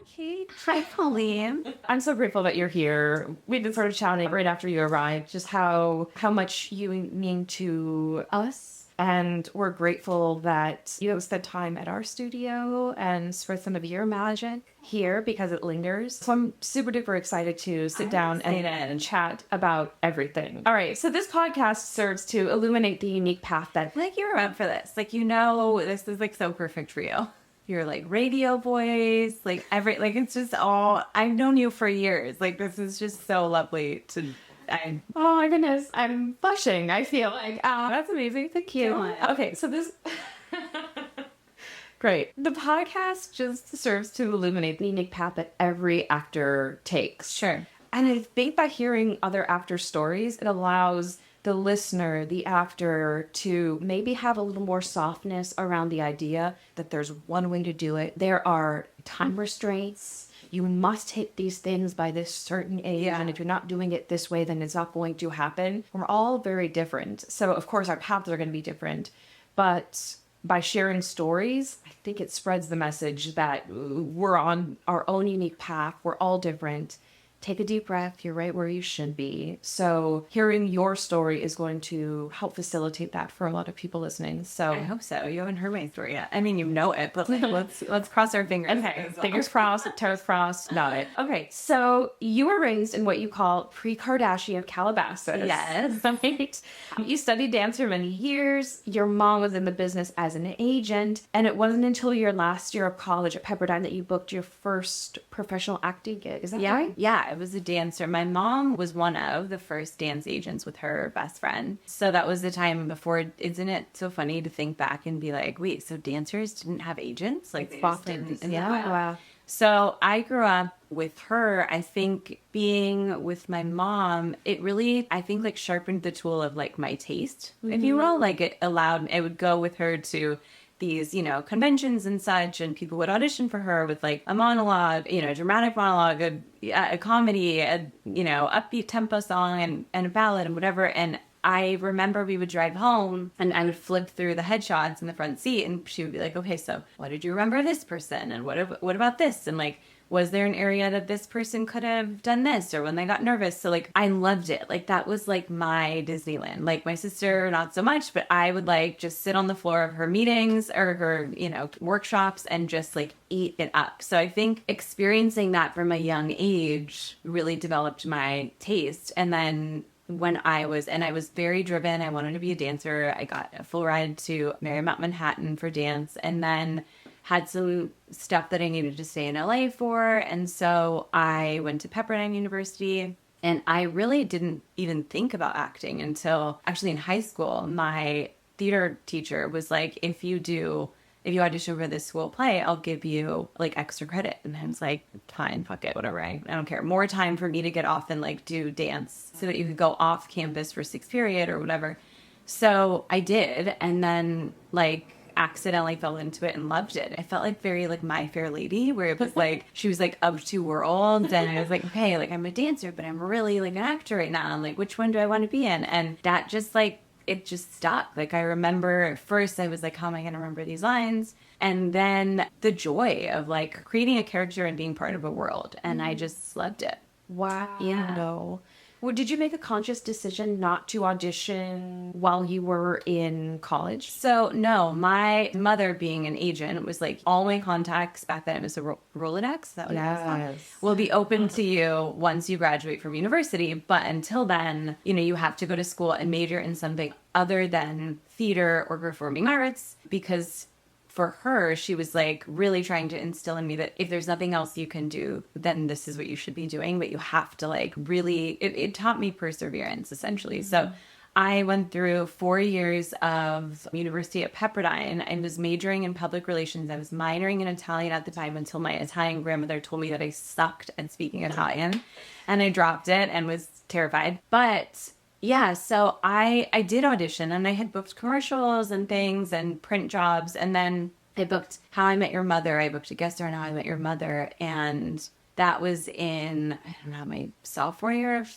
Kate. Hi, Pauline. I'm so grateful that you're here. We've been sort of chatting right after you arrived, just how much you mean to us. And we're grateful that you have spent time at our studio and for some of your magic here because it lingers. So I'm super duper excited to sit down and chat about everything. All right. So this podcast serves to illuminate the unique path that Like, you're up for this. Like, this is like so perfect for you. Your like radio voice, like it's just all, I've known you for years. Like, this is just so lovely to, oh my goodness, I'm blushing. I feel like, oh, that's amazing. Thank you. Okay, so this, great. The podcast just serves to illuminate the unique path that every actor takes. Sure. And I think by hearing other actor stories, it allows the listener, the actor, to maybe have a little more softness around the idea that there's one way to do it. There are time restraints. You must hit these things by this certain age. And if you're not doing it this way, then it's not going to happen. We're all very different. So, of course, our paths are going to be different. But by sharing stories, I think it spreads the message that we're on our own unique path. We're all different. Take a deep breath. You're right where you should be. So hearing your story is going to help facilitate that for a lot of people listening. So I hope so. You haven't heard my story yet. I mean, you know it, but let's cross our fingers. Okay, fingers crossed, toes crossed. Got it. Okay, so you were raised in what you call pre-Kardashian Calabasas. Yes. Right? You studied dance for many years. Your mom was in the business as an agent, and it wasn't until your last year of college at Pepperdine that you booked your first professional acting gig. Is that right? Yeah, I was a dancer. My mom was one of the first dance agents with her best friend. So that was the time before. Isn't it so funny to think back and be like, wait, so dancers didn't have agents? Like, Boston. yeah. Wow. So I grew up with her. I think being with my mom, it really, I think, like, sharpened the tool of like my taste, if you will. Like, it would go with her to these, conventions and such, and people would audition for her with like a monologue, a dramatic monologue, a comedy, upbeat tempo song and a ballad and whatever. And I remember we would drive home and I would flip through the headshots in the front seat and she would be like, okay, so what did you remember of this person? And what about this? And like, was there an area that this person could have done this, or when they got nervous? So like, I loved it. Like, that was like my Disneyland. Like, my sister, not so much, but I would like just sit on the floor of her meetings or her, workshops and just like eat it up. So I think experiencing that from a young age really developed my taste. And then when I was very driven, I wanted to be a dancer. I got a full ride to Marymount Manhattan for dance, and then had some stuff that I needed to stay in LA for. And so I went to Pepperdine University, and I really didn't even think about acting until actually in high school. My theater teacher was like, if you audition for this school play, I'll give you like extra credit. And I was like, fine, fuck it, whatever. I don't care. More time for me to get off and like do dance so that you could go off campus for sixth period or whatever. So I did. And then like accidentally fell into it and loved it. I felt like very like My Fair Lady, where it was like she was like of two worlds, and I was like, okay, like I'm a dancer, but I'm really like an actor right now. I'm like, which one do I want to be in? And that just like, it just stuck. Like, I remember at first I was like, how am I going to remember these lines? And then the joy of like creating a character and being part of a world, and I just loved it. Wow. Yeah. No. Well, did you make a conscious decision not to audition while you were in college? So, no, my mother being an agent was like, all my contacts back then, it was a Rolodex. Is that what it was? Will be open to you once you graduate from university. But until then, you have to go to school and major in something other than theater or performing arts, because for her, she was like really trying to instill in me that if there's nothing else you can do, then this is what you should be doing. But you have to like really, it taught me perseverance, essentially. Mm-hmm. So I went through 4 years of university at Pepperdine. I was majoring in public relations. I was minoring in Italian at the time until my Italian grandmother told me that I sucked at speaking Italian. And I dropped it and was terrified. But yeah, so I did audition, and I had booked commercials and things and print jobs. And then I booked How I Met Your Mother. I booked a guest star on How I Met Your Mother. And that was in, I don't know, my sophomore year of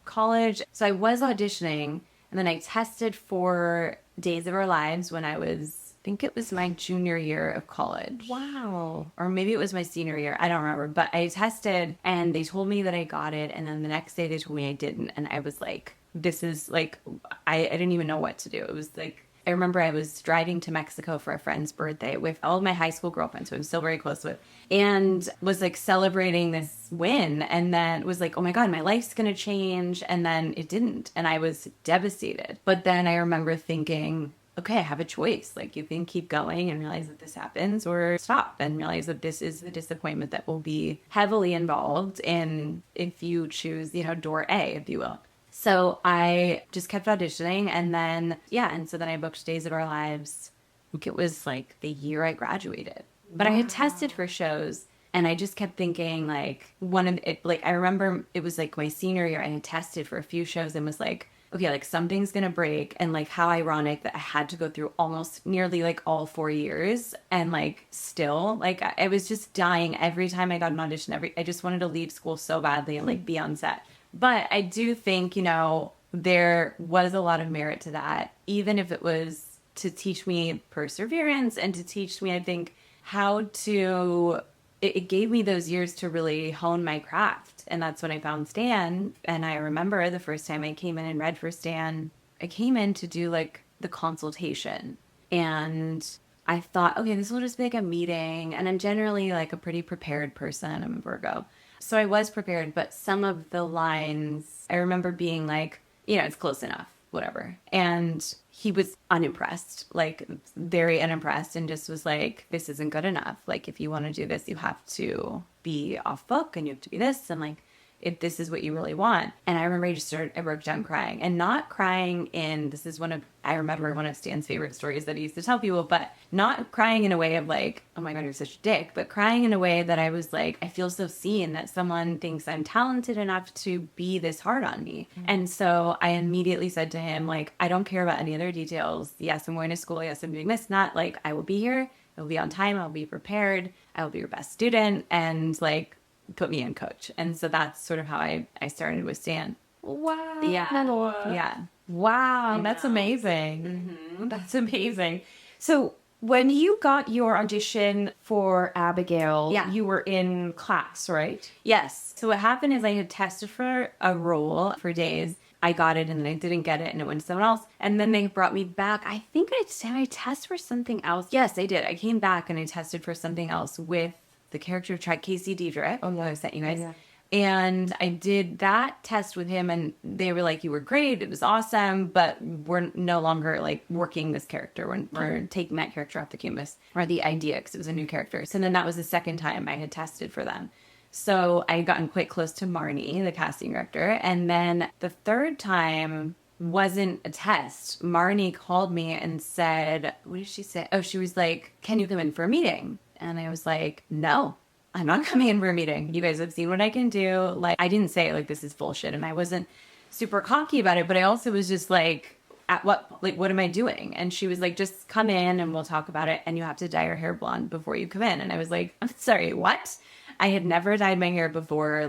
college. So I was auditioning, and then I tested for Days of Our Lives when I was think it was my junior year of college. Wow. Or maybe it was my senior year. I don't remember. But I tested and they told me that I got it. And then the next day they told me I didn't. And I was like, this is like, I didn't even know what to do. It was like, I remember I was driving to Mexico for a friend's birthday with all of my high school girlfriends, who I'm still very close with, and was like celebrating this win. And then was like, oh my God, my life's going to change. And then it didn't. And I was devastated. But then I remember thinking, okay, I have a choice. Like, you can keep going and realize that this happens, or stop and realize that this is the disappointment that will be heavily involved in if you choose, door A, if you will. So I just kept auditioning, and then, and so then I booked Days of Our Lives. I think it was like the year I graduated. But I had tested for shows, and I just kept thinking, like, I remember it was like my senior year, I had tested for a few shows and was like, okay, like something's gonna break. And like, how ironic that I had to go through almost nearly like all 4 years, and like still, like, I was just dying every time I got an audition. I just wanted to leave school so badly and like be on set. But I do think, there was a lot of merit to that, even if it was to teach me perseverance and to teach me, I think, how to, it gave me those years to really hone my craft. And that's when I found Stan. And I remember the first time I came in and read for Stan, I came in to do like the consultation. And I thought, okay, this will just be like a meeting. And I'm generally like a pretty prepared person. I'm a Virgo. So I was prepared, but some of the lines, I remember being like, it's close enough, whatever. And he was unimpressed, like very unimpressed, and just was like, this isn't good enough. Like, if you want to do this, you have to be off book and you have to be this. And like, if this is what you really want. And I remember I broke down crying, and not crying I remember one of Stan's favorite stories that he used to tell people, but not crying in a way of like, oh my God, you're such a dick, but crying in a way that I was like, I feel so seen that someone thinks I'm talented enough to be this hard on me. Mm-hmm. And so I immediately said to him, like, I don't care about any other details. Yes, I'm going to school. Yes, I'm doing this. Not like, I will be here. I will be on time. I'll be prepared. I will be your best student. And like, put me in, coach. And so that's sort of how I started with Stan. Wow. Yeah. Wow. That's amazing. Mm-hmm. That's amazing. So when you got your audition for Abigail, you were in class, right? Yes. So what happened is I had tested for a role for Days. I got it, and then I didn't get it, and it went to someone else. And then they brought me back. I think I tested for something else. Yes, I did. I came back and I tested for something else with the character of Casey Diedrich. Oh, no, I sent you guys. Yeah. And I did that test with him, and they were like, you were great. It was awesome, but we're no longer like working this character. We're taking that character off the canvas, or the idea, because it was a new character. So then that was the second time I had tested for them. So I had gotten quite close to Marnie, the casting director. And then the third time wasn't a test. Marnie called me and said, what did she say? Oh, she was like, can you come in for a meeting? And I was like, no, I'm not coming in for a meeting. You guys have seen what I can do. Like, I didn't say like, this is bullshit. And I wasn't super cocky about it, but I also was just like, what am I doing? And she was like, just come in and we'll talk about it. And you have to dye your hair blonde before you come in. And I was like, I'm sorry, what? I had never dyed my hair before,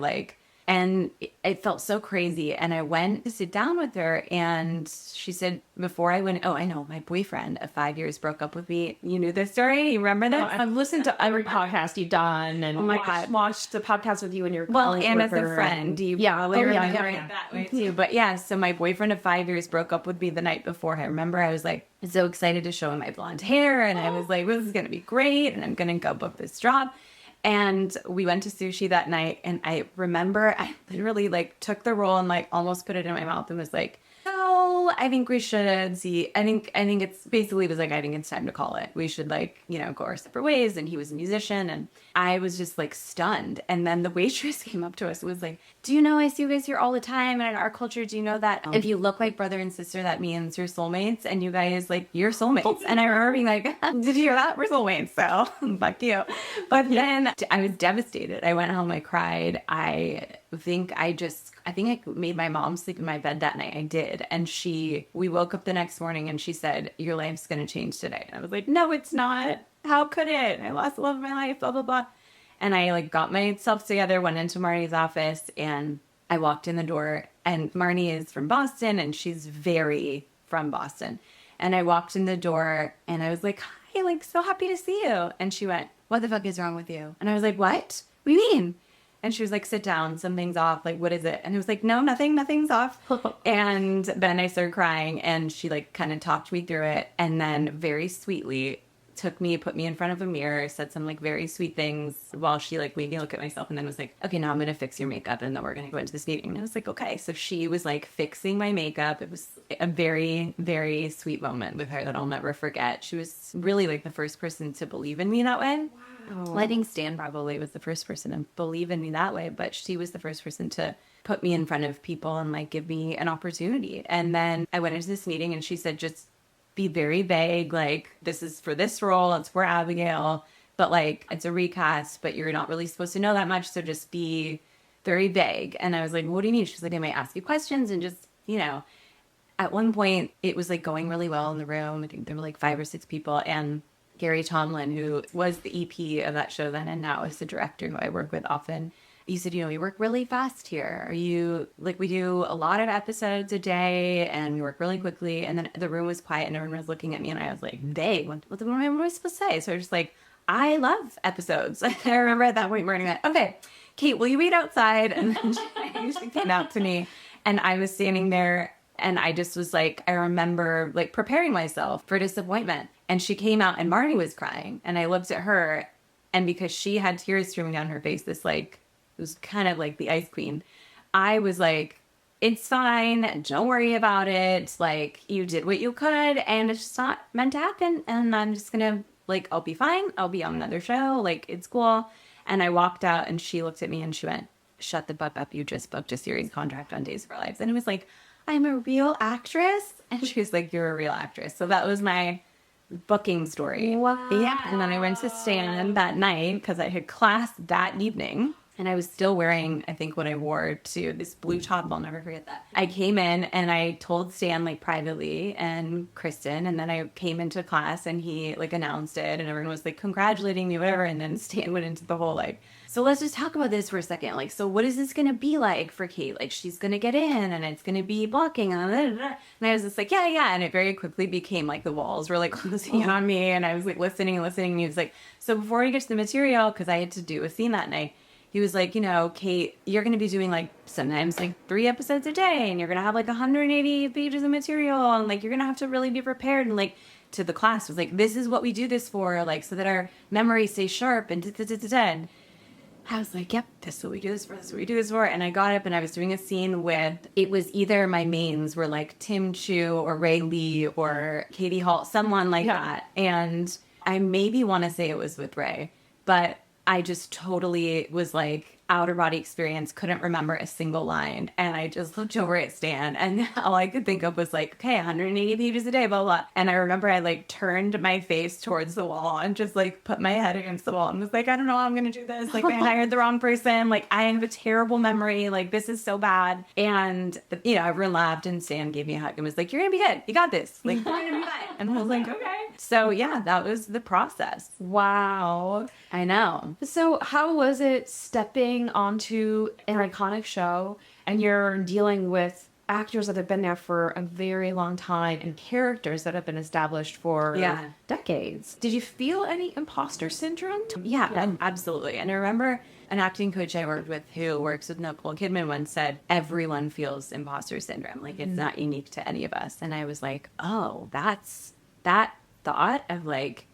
and it felt so crazy. And I went to sit down with her, and she said, before I went, oh, I know, my boyfriend of 5 years broke up with me. You knew this story? You remember that? I've listened to every podcast you've done, and watched the podcast with you and your colleague. And as a friend. That way too. But so my boyfriend of 5 years broke up with me the night before. I remember I was like so excited to show him my blonde hair, and I was like, this is going to be great, and I'm going to go book this job. And we went to sushi that night, and I remember I literally took the roll and almost put it in my mouth and was like, no, I think we should see. I think it's basically was I think it's time to call it. We should go our separate ways. And he was a musician, and I was just stunned. And then the waitress came up to us and was like, do you know I see you guys here all the time? And in our culture, do you know that if you look like brother and sister, that means you're soulmates, and you guys you're soulmates. And I remember being like, did you hear that? We're soulmates, so fuck you. But then I was devastated. I went home, I cried. I think I made my mom sleep in my bed that night. I did. And we woke up the next morning, and she said, your life's going to change today. And I was like, no, it's not. How could it? I lost the love of my life, blah, blah, blah. And I got myself together, went into Marnie's office, and I walked in the door, and Marnie is from Boston, and she's very from Boston. And I walked in the door, and I was like, hi, hey, like, so happy to see you. And she went, what the fuck is wrong with you? And I was like, what do you mean? And she was like, sit down, something's off. Like, what is it? And it was like, no, nothing's off. And then I started crying, and she like kind of talked me through it. And then very sweetly put me in front of a mirror, said some like very sweet things while she like made me look at myself, and then was like, okay, now I'm going to fix your makeup, and then we're going to go into this meeting. And I was like, okay. So she was like fixing my makeup. It was a very, very sweet moment with her that I'll never forget. She was really like the first person to believe in me that way. Wow. I think Stan probably was the first person to believe in me that way, but she was the first person to put me in front of people and like give me an opportunity. And then I went into this meeting, and she said, just be very vague, like, this is for this role, it's for Abigail, but like, it's a recast, but you're not really supposed to know that much, so just be very vague. And I was like, what do you mean? She's like, I might ask you questions, and just, you know, at one point, it was like going really well in the room. I think there were like 5 or 6 people, and Gary Tomlin, who was the EP of that show then and now is the director who I work with often, he said, you know, we work really fast here. Are you, like, we do a lot of episodes a day, and we work really quickly. And then the room was quiet, and everyone was looking at me, and I was like, they, what am I supposed to say? So I was just like, I love episodes. I remember at that point, Marty went, okay, Kate, will you wait outside? And then she came out to me, and I was standing there, and I just was like, I remember like preparing myself for disappointment. And she came out, and Marty was crying, and I looked at her, and because she had tears streaming down her face, this like, it was kind of like the ice queen. I was like, it's fine. Don't worry about it. Like, you did what you could, and it's just not meant to happen. And I'm just going to, like, I'll be fine. I'll be on another show. Like, it's cool. And I walked out, and she looked at me, and she went, shut the fuck up. You just booked a series contract on Days of Our Lives. And it was like, I'm a real actress. And she was like, you're a real actress. So that was my booking story. Wow. Yeah. And then I went to Stan that night because I had class that evening. And I was still wearing, I think, what I wore to this blue top. I'll never forget that. I came in, and I told Stan, like, privately, and Kristen, and then I came into class, and he, like, announced it, and everyone was, like, congratulating me, whatever. And then Stan went into the whole, like, so let's just talk about this for a second. Like, so what is this going to be like for Kate? Like, she's going to get in, and it's going to be blocking. And I was just like, yeah. And it very quickly became, like, the walls were, like, closing in on me. And I was, like, listening. And he was like, so before we get to the material, because I had to do a scene that night, he was like, you know, Kate, you're going to be doing like sometimes like 3 episodes a day, and you're going to have like 180 pages of material, and like you're going to have to really be prepared. And like to the class was like, this is what we do this for, like so that our memory stays sharp and and I was like, yep, this is what we do this for, this is what we do this for. And I got up, and I was doing a scene with, it was either my mains were like Tim Chu or Ray Lee or Katie Hall, someone like that. And I maybe want to say it was with Ray, but I just totally was like outer body experience, couldn't remember a single line. And I just looked over at Stan, and all I could think of was like, okay, 180 pages a day, blah, blah. And I remember I like turned my face towards the wall and just like put my head against the wall and was like, I don't know how I'm going to do this. Like, I hired the wrong person. Like, I have a terrible memory. Like, this is so bad. And, you know, everyone laughed, and Stan gave me a hug and was like, you're going to be good. You got this. Like, you're going to be fine. And I was like, okay. So yeah, that was the process. Wow. I know. So how was it stepping onto an iconic show, and you're dealing with actors that have been there for a very long time and characters that have been established for decades? Did you feel any imposter syndrome? Yeah, absolutely. And I remember an acting coach I worked with who works with Nicole Kidman once said, everyone feels imposter syndrome. Like, it's not unique to any of us. And I was like, oh, that's that thought of like,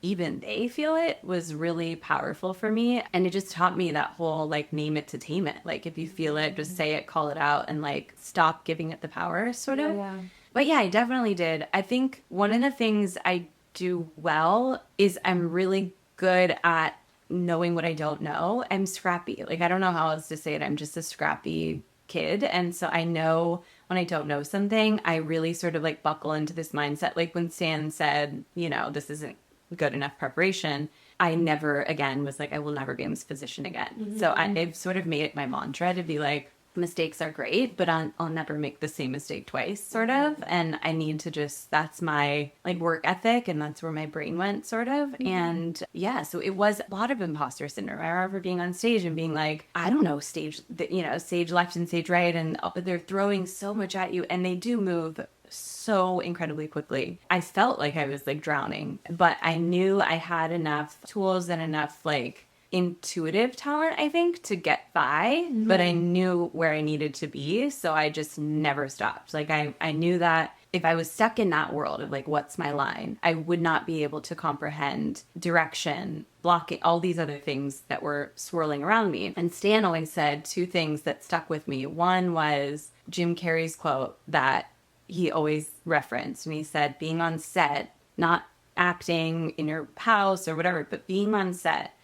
even they feel it was really powerful for me. And it just taught me that whole like name it to tame it. Like, if you feel it, just say it, call it out, and like stop giving it the power sort of. Yeah. But yeah, I definitely did. I think one of the things I do well is I'm really good at knowing what I don't know. I'm scrappy. Like, I don't know how else to say it. I'm just a scrappy kid. And so I know when I don't know something, I really sort of like buckle into this mindset. Like when Stan said, you know, this isn't good enough preparation, I never again was like, I will never be in this position again. So I've sort of made it my mantra to be like, mistakes are great, but I'll never make the same mistake twice, sort of. And I need to just, that's my like work ethic, and that's where my brain went, sort of. And yeah, so it was a lot of imposter syndrome. I remember being on stage and being like, I don't know, stage left and stage right, and they're throwing so much at you, and they do move so incredibly quickly. I felt like I was like drowning, but I knew I had enough tools and enough like intuitive talent, I think, to get by, but I knew where I needed to be. So I just never stopped. Like I knew that if I was stuck in that world of like, what's my line, I would not be able to comprehend direction, blocking, all these other things that were swirling around me. And Stan always said two things that stuck with me. One was Jim Carrey's quote that he always referenced. And he said, being on set, not acting in your house or whatever, but being on set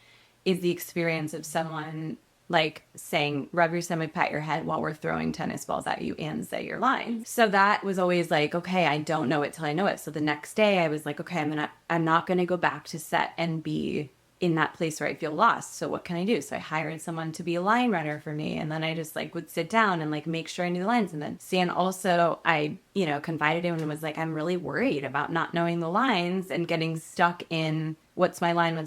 is the experience of someone like saying, rub your stomach, pat your head while we're throwing tennis balls at you and say your line. So that was always like, okay, I don't know it till I know it. So the next day I was like, okay, I'm not going to go back to set and be in that place where I feel lost. So what can I do? So I hired someone to be a line runner for me. And then I just like would sit down and like make sure I knew the lines. And then Stan also, I, confided in him and was like, I'm really worried about not knowing the lines and getting stuck in what's my line,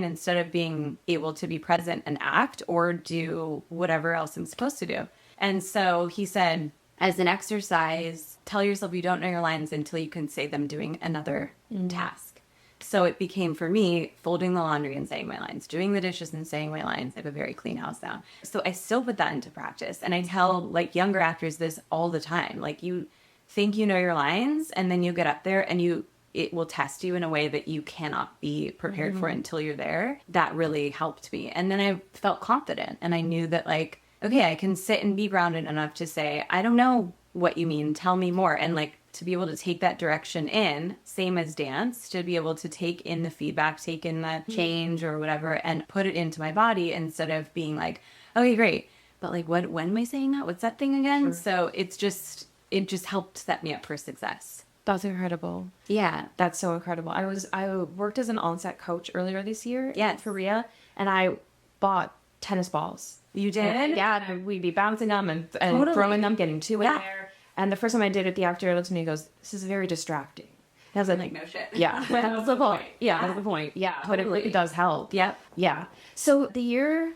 instead of being able to be present and act or do whatever else I'm supposed to do. And so he said, as an exercise, tell yourself you don't know your lines until you can say them doing another task. So it became for me folding the laundry and saying my lines, doing the dishes and saying my lines. I have a very clean house now. So I still put that into practice. And I tell like younger actors this all the time. Like you think you know your lines and then you get up there and it will test you in a way that you cannot be prepared for until you're there. That really helped me. And then I felt confident and I knew that like, okay, I can sit and be grounded enough to say, I don't know what you mean. Tell me more. And like to be able to take that direction in, same as dance, to be able to take in the feedback, take in the change or whatever, and put it into my body instead of being like, okay, great. But like, when am I saying that? What's that thing again? Sure. So it just helped set me up for success. That's incredible. Yeah. That's so incredible. I worked as an on-set coach earlier this year in Korea, and I bought tennis balls. You did? Yeah, and we'd be bouncing them and Totally. throwing them, getting two in there. And the first time I did it, the actor looked at me and goes, this is very distracting. And I was like, no shit. Yeah, that's the point. Yeah, that's the point. Yeah, Totally. but it does help. Yep. Yeah. So the year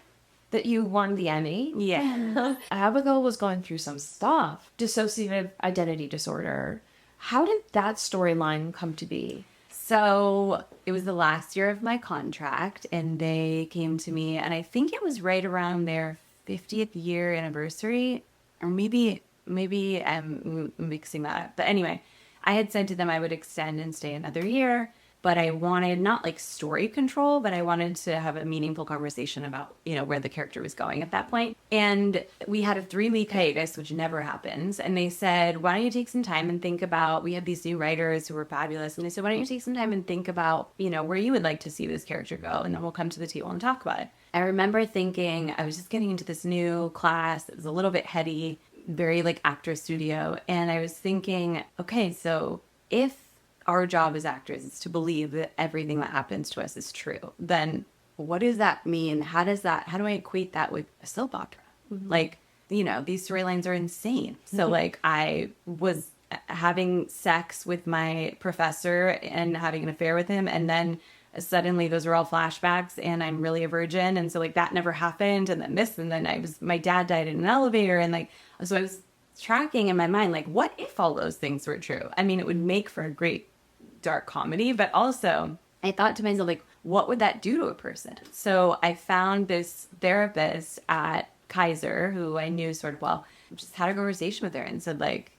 that you won the Emmy, Abigail was going through some stuff, dissociative identity disorder. How did that storyline come to be? So it was the last year of my contract and they came to me and I think it was right around their 50th year anniversary, or maybe I'm mixing that up. But anyway, I had said to them I would extend and stay another year, but I wanted not like story control, but I wanted to have a meaningful conversation about, where the character was going at that point. And we had a 3-week hiatus, which never happens. And they said, why don't you take some time and think about, we had these new writers who were fabulous. And they said, why don't you take some time and think about, where you would like to see this character go? And then we'll come to the table and talk about it. I remember thinking, I was just getting into this new class. It was a little bit heady, very like actor studio. And I was thinking, okay, so if our job as actors is to believe that everything that happens to us is true, then what does that mean? How do I equate that with a soap opera? Like, these storylines are insane. So like I was having sex with my professor and having an affair with him. And then suddenly those are all flashbacks and I'm really a virgin. And so like that never happened. And then this, and then my dad died in an elevator. And like, so I was tracking in my mind, like, what if all those things were true? I mean, it would make for a great dark comedy, but also I thought to myself, like, what would that do to a person? So I found this therapist at Kaiser who I knew sort of well, just had a conversation with her and said, like,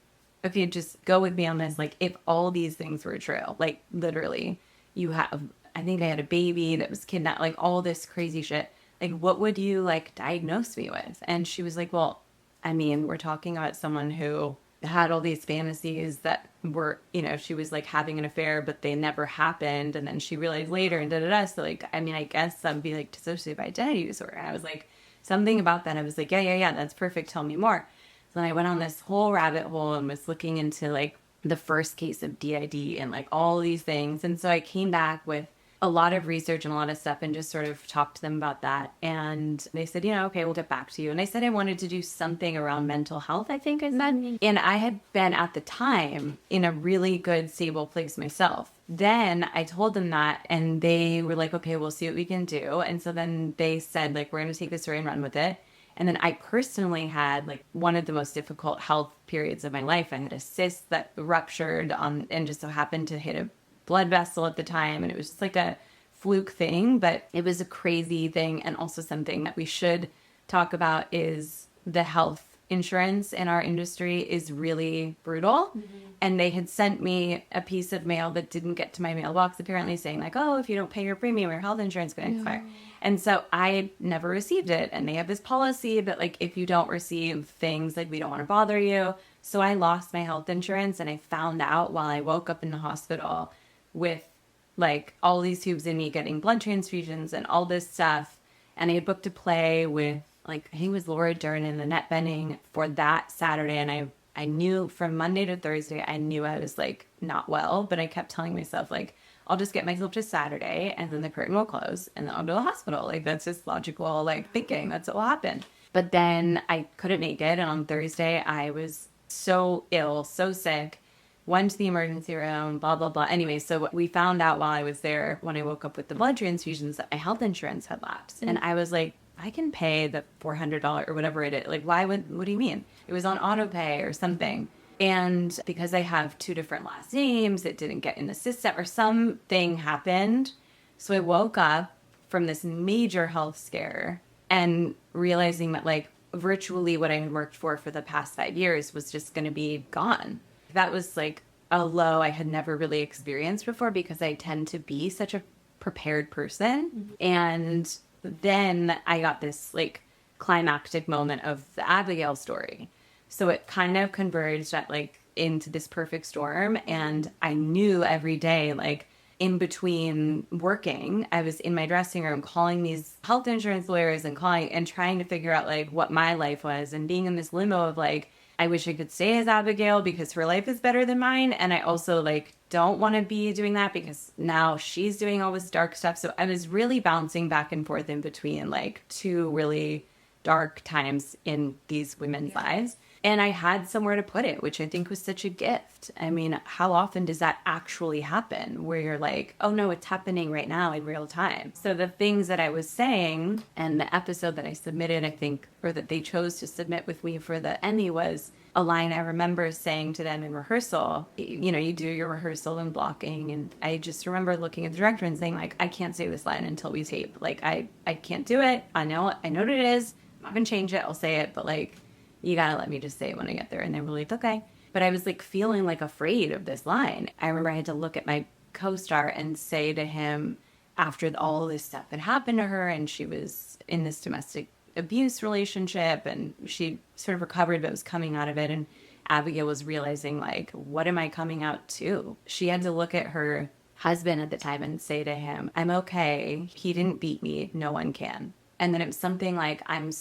if you just go with me on this, like, if all these things were true, like, literally, I think I had a baby that was kidnapped, like, all this crazy shit, like, what would you, like, diagnose me with? And she was like, well, I mean, we're talking about someone who had all these fantasies that were, she was like having an affair, but they never happened. And then she realized later and da-da-da. So like, I mean, I guess that'd be like dissociative identity disorder. And I was like, something about that. I was like, yeah, that's perfect. Tell me more. So then I went on this whole rabbit hole and was looking into like the first case of DID and like all these things. And so I came back with a lot of research and a lot of stuff and just sort of talked to them about that. And they said, okay, we'll get back to you. And I said I wanted to do something around mental health, I think I said. And I had been at the time in a really good, stable place myself. Then I told them that and they were like, okay, we'll see what we can do. And so then they said, like, we're going to take this story and run with it. And then I personally had like one of the most difficult health periods of my life. I had a cyst that ruptured on and just so happened to hit a blood vessel at the time. And it was just like a fluke thing, but it was a crazy thing. And also something that we should talk about is the health insurance in our industry is really brutal. And they had sent me a piece of mail that didn't get to my mailbox, apparently saying like, oh, if you don't pay your premium, your health insurance is going to expire. And so I never received it. And they have this policy that like, if you don't receive things, like we don't want to bother you. So I lost my health insurance, and I found out while I woke up in the hospital with like all these tubes in me getting blood transfusions and all this stuff. And I had booked a play with like, I think it was Laura Dern in the net bending for that Saturday. And I knew from Monday to Thursday, I knew I was like not well, but I kept telling myself like, I'll just get myself to Saturday and then the curtain will close and then I'll go to the hospital. Like that's just logical, like thinking that's what will happen. But then I couldn't make it. And on Thursday, I was so ill, so sick, went to the emergency room, blah, blah, blah. Anyway, so we found out while I was there, when I woke up with the blood transfusions, that my health insurance had lapsed. And I was like, I can pay the $400 or whatever it is. Like, what do you mean? It was on auto pay or something. And because I have 2 different last names, it didn't get in the system or something happened. So I woke up from this major health scare and realizing that like virtually what I had worked for the past 5 years was just going to be gone. That was like a low I had never really experienced before because I tend to be such a prepared person. And then I got this like climactic moment of the Abigail story. So it kind of converged at like into this perfect storm. And I knew every day, like in between working, I was in my dressing room calling these health insurance lawyers and calling and trying to figure out like what my life was and being in this limbo of like, I wish I could stay as Abigail because her life is better than mine. And I also like don't want to be doing that because now she's doing all this dark stuff. So I was really bouncing back and forth in between like 2 really dark times in these women's lives. And I had somewhere to put it, which I think was such a gift. I mean, how often does that actually happen where you're like, oh no, it's happening right now in real time? So the things that I was saying and the episode that I submitted, I think, or that they chose to submit with me for the Emmy was a line I remember saying to them in rehearsal. You know, you do your rehearsal and blocking. And I just remember looking at the director and saying like, I can't say this line until we tape. Like, I can't do it. I know what it is. I'm not going to change it. I'll say it. But like, you gotta let me just say it when I get there. And they were like, okay. But I was like feeling like afraid of this line. I remember I had to look at my co-star and say to him after all this stuff had happened to her and she was in this domestic abuse relationship and she sort of recovered but was coming out of it. And Abigail was realizing like, what am I coming out to? She had to look at her husband at the time and say to him, I'm okay. He didn't beat me. No one can. And then it was something like, I'm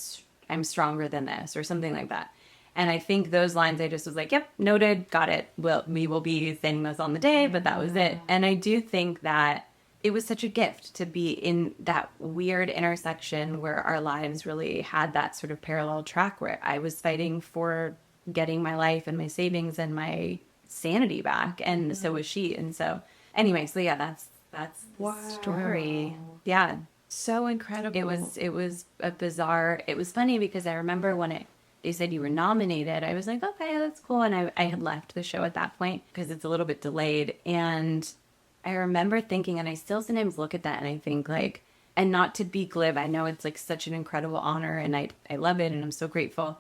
stronger than this or something like that. And I think those lines, I just was like, yep, noted, got it. Well, we will be saying this on the day, but that was it. And I do think that it was such a gift to be in that weird intersection where our lives really had that sort of parallel track where I was fighting for getting my life and my savings and my sanity back. And so was she. And so anyway, so yeah, that's the story. Yeah. So incredible. It was a bizarre, it was funny because I remember when they said you were nominated, I was like, okay, that's cool. And I had left the show at that point because it's a little bit delayed. And I remember thinking, and I still sometimes look at that and I think like, and not to be glib, I know it's like such an incredible honor and I love it and I'm so grateful.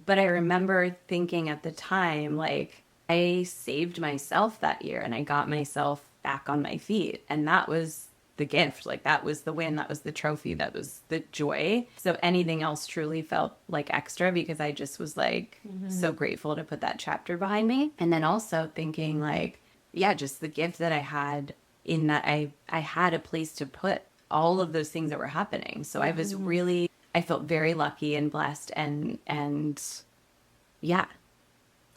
But I remember thinking at the time, like I saved myself that year and I got myself back on my feet. And that was the gift. Like that was the win. That was the trophy. That was the joy. So anything else truly felt like extra because I just was like so grateful to put that chapter behind me. And then also thinking like, yeah, just the gift that I had in that I had a place to put all of those things that were happening. So I was really, I felt very lucky and blessed and yeah.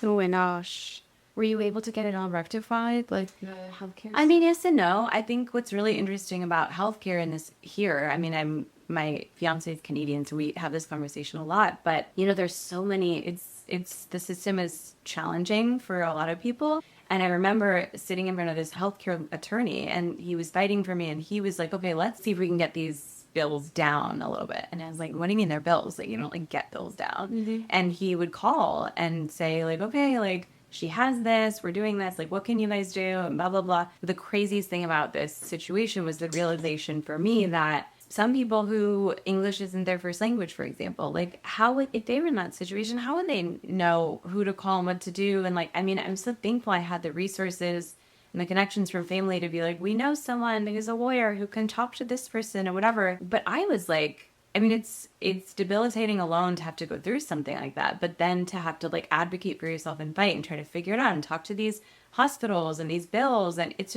Oh my gosh. Were you able to get it all rectified, like the healthcare? I mean, yes and no. I think what's really interesting about healthcare in this here, I mean, my fiance is Canadian, so we have this conversation a lot, but you know, there's so many, the system is challenging for a lot of people. And I remember sitting in front of this healthcare attorney and he was fighting for me and he was like, okay, let's see if we can get these bills down a little bit. And I was like, what do you mean they're bills? Like, you don't like get bills down. And he would call and say like, okay, like she has this, we're doing this, like, what can you guys do? And blah, blah, blah. But the craziest thing about this situation was the realization for me that some people who English isn't their first language, for example, like how would, if they were in that situation, how would they know who to call and what to do? And like, I mean, I'm so thankful I had the resources and the connections from family to be like, we know someone who's a lawyer who can talk to this person or whatever. But I was like, I mean, it's debilitating alone to have to go through something like that, but then to have to like advocate for yourself and fight and try to figure it out and talk to these hospitals and these bills. And it's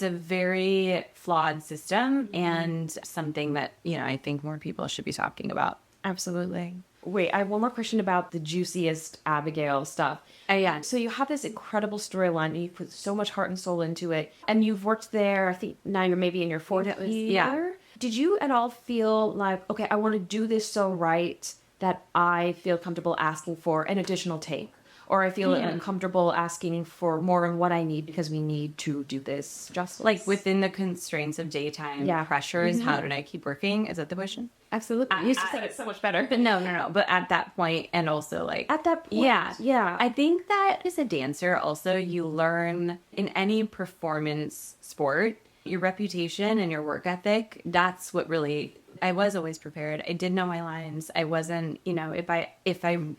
a very flawed system and something that, you know, I think more people should be talking about. Absolutely. Wait, I have one more question about the juiciest Abigail stuff. Yeah. So you have this incredible storyline, and you put so much heart and soul into it, and you've worked there, I think now you're maybe in your fourth year. Yeah. Did you at all feel like, okay, I want to do this so right that I feel comfortable asking for an additional take? Or I feel uncomfortable asking for more than what I need because we need to do this justice? Like within the constraints of daytime pressures, how did I keep working? Is that the question? Absolutely. I used to say it so much better. But no. But at that point, and also like... At that point. Yeah. I think that as a dancer, also, you learn in any performance sport, your reputation and your work ethic, that's what really... I was always prepared. I did know my lines. I wasn't, you know, if I,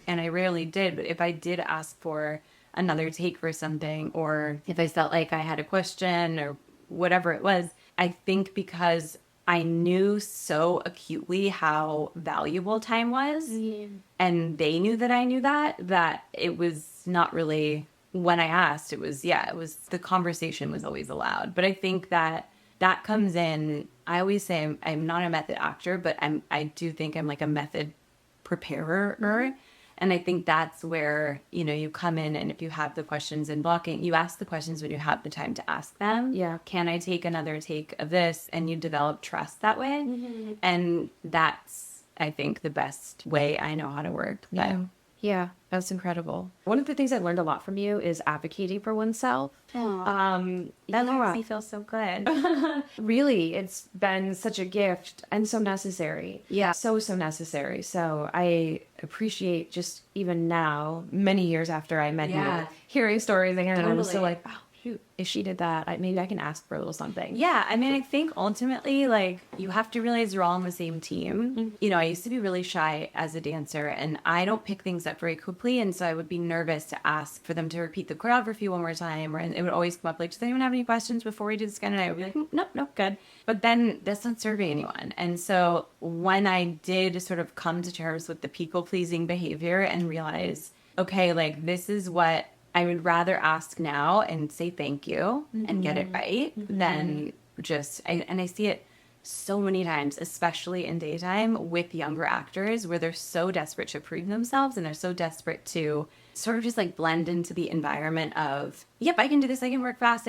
and I rarely did, but if I did ask for another take for something, or if I felt like I had a question or whatever it was, I think because I knew so acutely how valuable time was, and they knew that I knew that it was not really, when I asked, it was the conversation was always allowed. But I think that comes in, I always say I'm not a method actor, but I do think I'm like a method preparer. And I think that's where, you know, you come in, and if you have the questions in blocking, you ask the questions when you have the time to ask them. Yeah. Can I take another take of this? And you develop trust that way. And that's, I think, the best way I know how to work. Yeah, that's incredible. One of the things I learned a lot from you is advocating for oneself. That makes me feel so good. Really, it's been such a gift and so necessary. Yeah. So necessary. So I appreciate just even now, many years after I met you, hearing stories again, and I was still like, oh, shoot, if she did that, maybe I can ask for a little something. Yeah, I mean, I think ultimately, like, you have to realize you're all on the same team. You know, I used to be really shy as a dancer, and I don't pick things up very quickly, and so I would be nervous to ask for them to repeat the choreography one more time, or it would always come up like, does anyone have any questions before we do this again? And I would be like, nope, good. But then that's not serving anyone. And so when I did sort of come to terms with the people-pleasing behavior and realize, okay, like, this is what I would rather ask now and say thank you and get it right than just, and I see it so many times, especially in daytime with younger actors, where they're so desperate to prove themselves and they're so desperate to sort of just like blend into the environment of, yep, I can do this, I can work fast,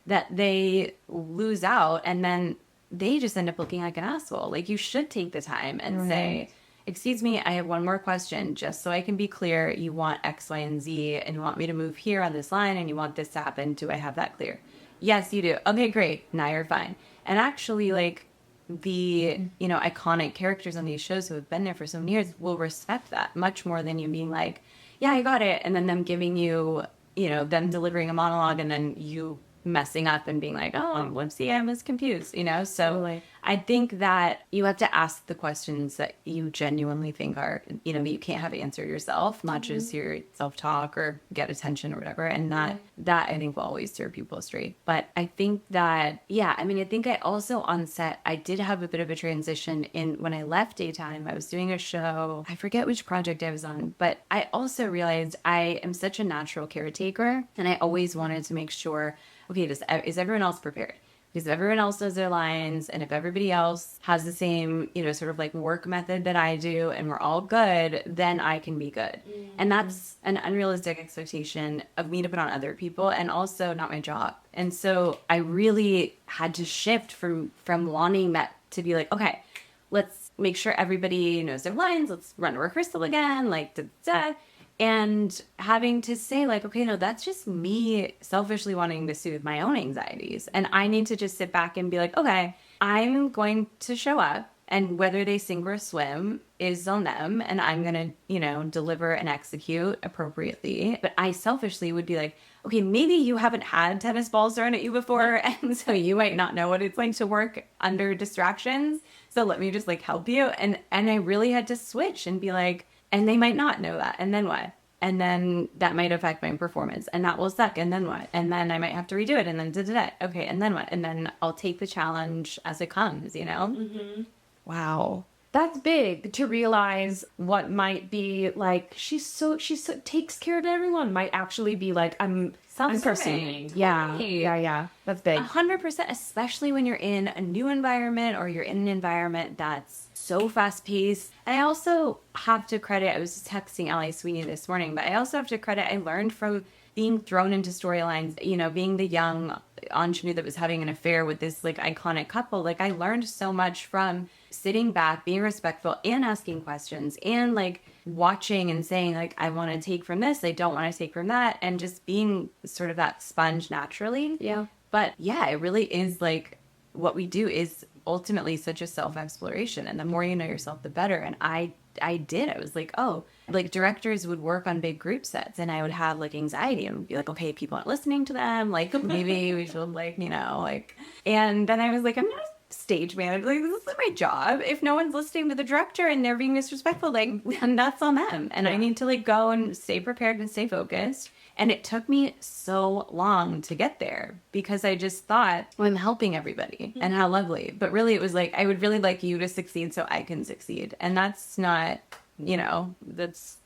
that they lose out, and then they just end up looking like an asshole. Like, you should take the time and say, excuse me, I have one more question, just so I can be clear. You want X, Y, and Z, and you want me to move here on this line, and you want this to happen. Do I have that clear? Yes, you do. Okay, great. Now you're fine. And actually, like, the, you know, iconic characters on these shows who have been there for so many years will respect that much more than you being like, yeah, I got it. And then them giving you, you know, them delivering a monologue and then you messing up and being like, oh, whoopsie, I was confused, you know? So Totally. I think that you have to ask the questions that you genuinely think are, you know, that you can't have answered yourself, not just your self-talk or get attention or whatever. And that I think will always steer people straight. But I think that, yeah, I mean, I think I also on set, I did have a bit of a transition in when I left daytime. I was doing a show, I forget which project I was on, but I also realized I am such a natural caretaker, and I always wanted to make sure, okay, is everyone else prepared? Because if everyone else does their lines, and if everybody else has the same, you know, sort of like work method that I do, and we're all good, then I can be good. And that's an unrealistic expectation of me to put on other people, and also not my job. And so I really had to shift from wanting that to be like, okay, let's make sure everybody knows their lines. Let's run a rehearsal again, like, da-da. And having to say, like, okay, no, that's just me selfishly wanting to soothe my own anxieties. And I need to just sit back and be like, okay, I'm going to show up, and whether they sink or swim is on them, and I'm going to, deliver and execute appropriately. But I selfishly would be like, okay, maybe you haven't had tennis balls thrown at you before, and so you might not know what it's like to work under distractions. So let me just like help you. And I really had to switch and be like, and they might not know that. And then what? And then that might affect my performance, and that will suck. And then what? And then I might have to redo it. And then da-da-da. Okay. And then what? And then I'll take the challenge as it comes, Mm-hmm. Wow. That's big to realize what might be like, she's so takes care of everyone might actually be like, I'm pursuing. Yeah. Yeah. That's big. 100%, especially when you're in a new environment or you're in an environment that's so fast paced. I also have to credit, I was texting Allie Sweeney this morning, but I also have to credit, I learned from being thrown into storylines, being the young ingenue that was having an affair with this like iconic couple. Like I learned so much from sitting back, being respectful and asking questions and like watching and saying like, I want to take from this, I don't want to take from that. And just being sort of that sponge naturally. Yeah. But yeah, it really is like what we do is ultimately such a self-exploration. And the more you know yourself, the better. And I did. I was like, oh, like directors would work on big group sets and I would have like anxiety and be like, okay, people aren't listening to them. Like maybe we should like, and then I was like, I'm not a stage manager. Like this is my job. If no one's listening to the director and they're being disrespectful, like that's on them. And I need to like go and stay prepared and stay focused. And it took me so long to get there because I just thought, well, I'm helping everybody and how lovely. But really it was like, I would really like you to succeed so I can succeed. And that's not, that's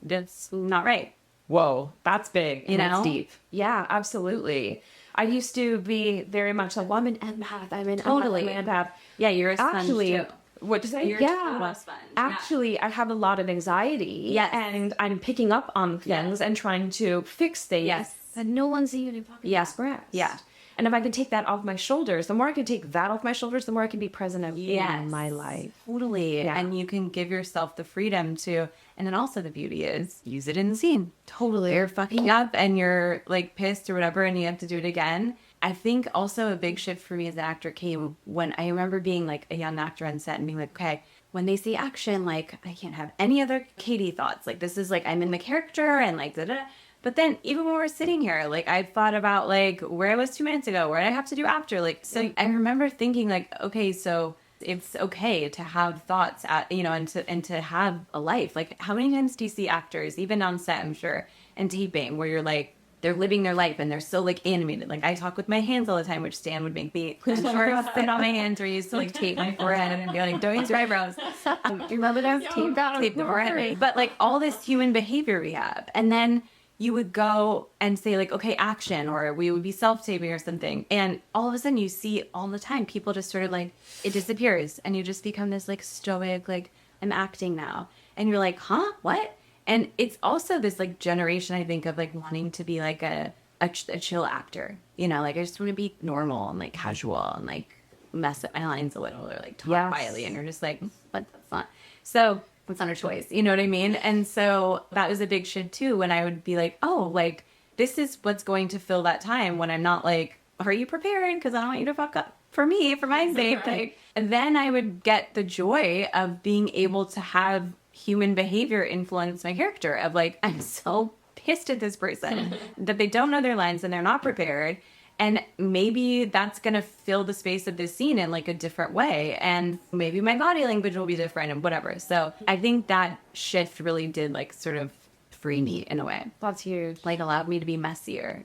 not right. Whoa, that's big. That's deep. Yeah, absolutely. I used to be very much like, well, I'm an empath. I'm an empath. Yeah, you're a sponge too. What to say? You're a sponge. Actually, I have a lot of anxiety. Yes. And I'm picking up on things and trying to fix things. Yes. That no one's even fucking expressed. Yeah. And if I can take that off my shoulders, the more I can take that off my shoulders, the more I can be present in my life. Totally. Yeah. And you can give yourself the freedom to, and then also the beauty is use it in the scene. Totally. You're fucking up and you're like pissed or whatever and you have to do it again. I think also a big shift for me as an actor came when I remember being like a young actor on set and being like, okay, when they see action, like I can't have any other Katie thoughts. Like this is like I'm in the character and like da-da. But then even when we're sitting here, like I thought about like where I was 2 minutes ago, what I have to do after. Like so I remember thinking like, okay, so it's okay to have thoughts and to have a life. Like how many times do you see actors, even on set, I'm sure, and taping, where you're like, they're living their life and they're so like animated. Like I talk with my hands all the time, which Stan would make me spit on my hands, or I used to like tape my forehead and be like, don't use your eyebrows. You remember those? Tape the forehead. But like all this human behavior we have. And then you would go and say like, okay, action, or we would be self-taping or something. And all of a sudden you see all the time, people just sort of like, it disappears. And you just become this like stoic, like I'm acting now. And you're like, huh, what? And it's also this like generation, I think, of like wanting to be like a chill actor, like I just want to be normal and like casual and like mess up my lines a little or like talk quietly. And you're just like, but that's not. So it's not a choice. You know what I mean? And so that was a big shift too, when I would be like, oh, like this is what's going to fill that time when I'm not like, are you prepared? Because I don't want you to fuck up for me, for my sake. Like, and then I would get the joy of being able to have human behavior influence my character of like, I'm so pissed at this person that they don't know their lines and they're not prepared. And maybe that's going to fill the space of this scene in like a different way. And maybe my body language will be different and whatever. So I think that shift really did like sort of free me in a way. That's huge. Like allowed me to be messier,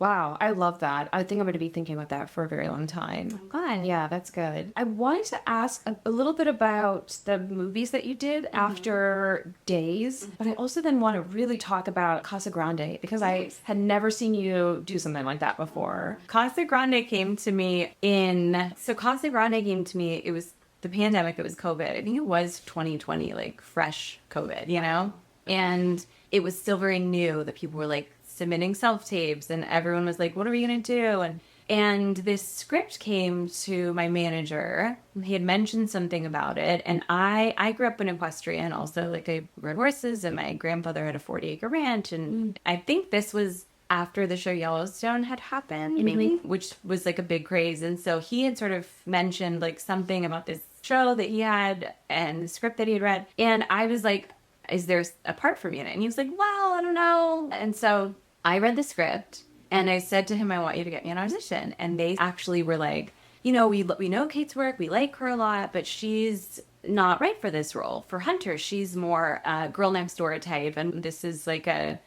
Wow, I love that. I think I'm going to be thinking about that for a very long time. Oh, God. Yeah, that's good. I wanted to ask a little bit about the movies that you did after Days, but I also then want to really talk about Casa Grande because I had never seen you do something like that before. Casa Grande came to me it was the pandemic, it was COVID. I think it was 2020, like fresh COVID, And it was still very new that people were like submitting self-tapes and everyone was like, what are we going to do? And this script came to my manager. He had mentioned something about it. And I grew up in equestrian also. Like I rode horses and my grandfather had a 40-acre ranch. And I think this was after the show Yellowstone had happened, maybe, which was like a big craze. And so he had sort of mentioned like something about this show that he had and the script that he had read. And I was like, is there a part for me in it? And he was like, well, I don't know. And so I read the script and I said to him, I want you to get me an audition. And they actually were like, you know, we know Kate's work. We like her a lot, but she's not right for this role. For Hunter, she's more girl next door type. And this is like a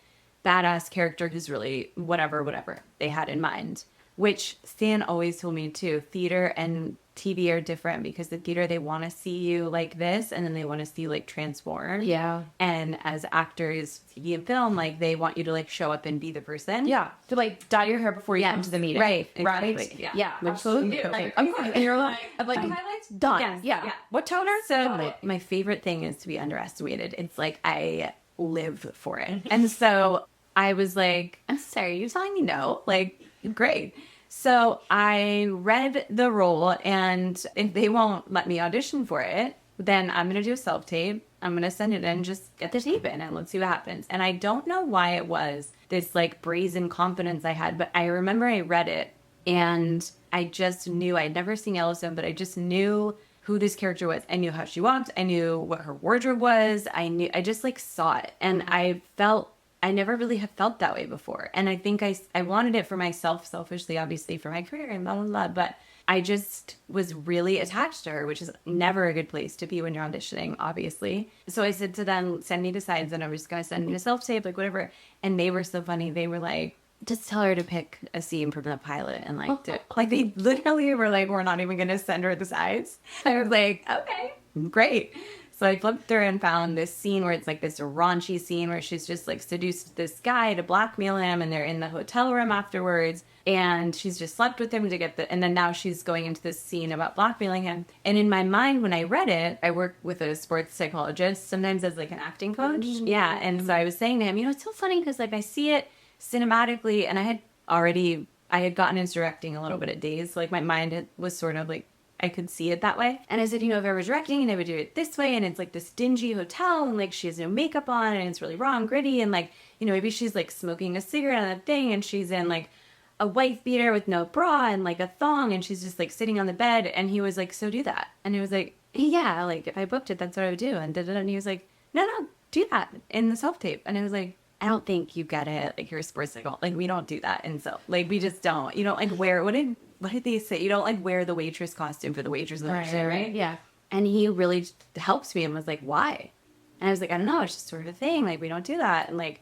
badass character who's really whatever they had in mind, which Stan always told me too. Theater and TV are different because the theater, they want to see you like this and then they want to see you like transform. Yeah. And as actors, TV and film, like they want you to like show up and be the person. Yeah. To like dye your hair before you come to the meeting. Right. Right. Exactly. Yeah. Absolutely. Like, Okay. And you're like, highlights done. Yes, Yeah. yeah. What toner? So my favorite thing is to be underestimated. It's like I live for it. And so I was like, I'm sorry, you're telling me no? Like, great. So I read the role, and if they won't let me audition for it, then I'm going to do a self-tape. I'm going to send it in, just get the tape in, and let's see what happens. And I don't know why it was this, like, brazen confidence I had, but I remember I read it, and I just knew, I'd never seen Yellowstone, but I just knew who this character was. I knew how she walked. I knew what her wardrobe was. I just, like, saw it. And I never really have felt that way before. And I think I wanted it for myself, selfishly, obviously, for my career and blah, blah, blah. But I just was really attached to her, which is never a good place to be when you're auditioning, obviously. So I said to them, send me the sides and I was just going to send me a self-tape, like whatever. And they were so funny. They were like, just tell her to pick a scene from the pilot and like, like they literally were like, we're not even going to send her the sides. I was like, okay, great. So I flipped through and found this scene where it's like this raunchy scene where she's just like seduced this guy to blackmail him and they're in the hotel room afterwards and she's just slept with him to get and then now she's going into this scene about blackmailing him. And in my mind, when I read it, I work with a sports psychologist, sometimes as like an acting coach. Yeah. And so I was saying to him, you know, it's so funny because like I see it cinematically and I had gotten into directing a little bit at Days. So, like my mind was sort of like, I could see it that way. And I said, you know, if I were directing and I would do it this way and it's like this dingy hotel and like she has no makeup on and it's really raw and gritty and like, you know, maybe she's like smoking a cigarette on a thing and she's in like a wife beater with no bra and like a thong and she's just like sitting on the bed. And he was like, so do that. And it was like, yeah, like if I booked it, that's what I would do. And he was like, no, do that in the self-tape. And I was like, I don't think you get it. Like you're a sports psychologist. Like we don't do that. And so like, we just don't, you don't like wear, what did they say? You don't like wear the waitress costume for the waitress. Right? Yeah. And he really helped me and was like, why? And I was like, I don't know. It's just sort of a thing. Like, we don't do that. And like,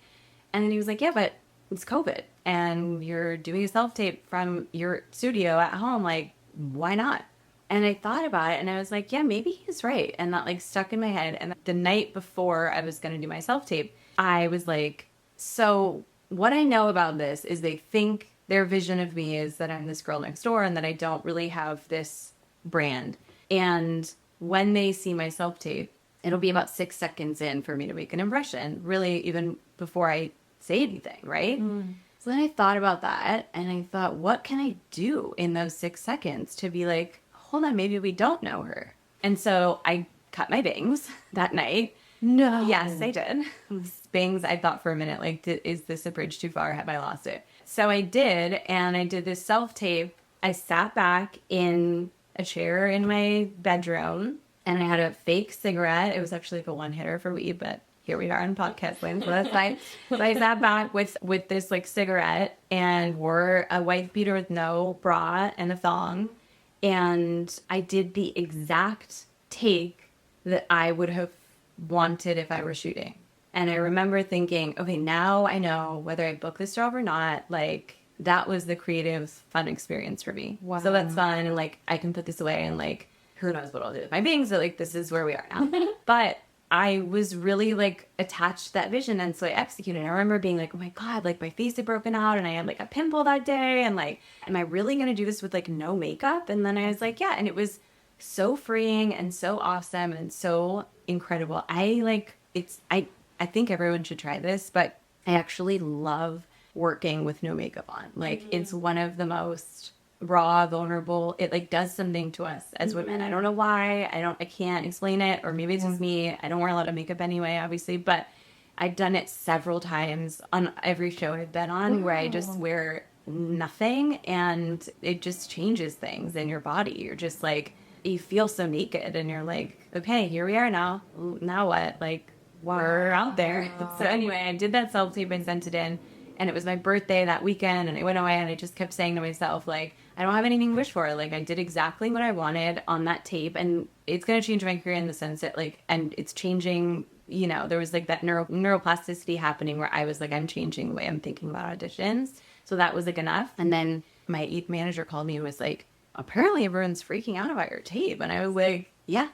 and then he was like, yeah, but it's COVID and you're doing a self-tape from your studio at home. Like, why not? And I thought about it and I was like, yeah, maybe he's right. And that like stuck in my head. And the night before I was going to do my self-tape, I was like, so what I know about this is they think their vision of me is that I'm this girl next door and that I don't really have this brand. And when they see my self-tape, it'll be about 6 seconds in for me to make an impression, really even before I say anything, right? So then I thought about that and I thought, what can I do in those 6 seconds to be like, hold on, maybe we don't know her. And so I cut my bangs that night. No. Yes, I did. Bangs, I thought for a minute, like, is this a bridge too far? Have I lost it? So I did, and I did this self-tape. I sat back in a chair in my bedroom, and I had a fake cigarette. It was actually like a one-hitter for weed, but here we are on podcast land, so that's fine. So I sat back with this, like, cigarette and wore a white beater with no bra and a thong, and I did the exact take that I would have wanted if I were shooting. And I remember thinking, okay, now I know whether I book this job or not, like that was the creative fun experience for me. Wow. So that's fun. And like, I can put this away and like, who knows what I'll do with my bangs. So like, this is where we are now. But I was really like attached to that vision. And so I executed. I remember being like, oh my God, like my face had broken out and I had like a pimple that day. And like, am I really going to do this with like no makeup? And then I was like, yeah. And it was so freeing and so awesome and so incredible. I think everyone should try this, but I actually love working with no makeup on. Like it's one of the most raw, vulnerable. It like does something to us as women. I don't know why. I can't explain it, or maybe it's just me. I don't wear a lot of makeup anyway, obviously, but I'd done it several times on every show I've been on where I just wear nothing and it just changes things in your body. You're just like, you feel so naked and you're like, okay, here we are now. Now what? Like, we're out there. So anyway, I did that self-tape and sent it in. And it was my birthday that weekend, and I went away, and I just kept saying to myself, like, I don't have anything to wish for. Like, I did exactly what I wanted on that tape, and it's going to change my career in the sense that, like, and it's changing, you know, there was, like, that neuroplasticity happening where I was like, I'm changing the way I'm thinking about auditions. So that was, like, enough. And then my manager called me and was like, apparently everyone's freaking out about your tape. And I was like, yeah,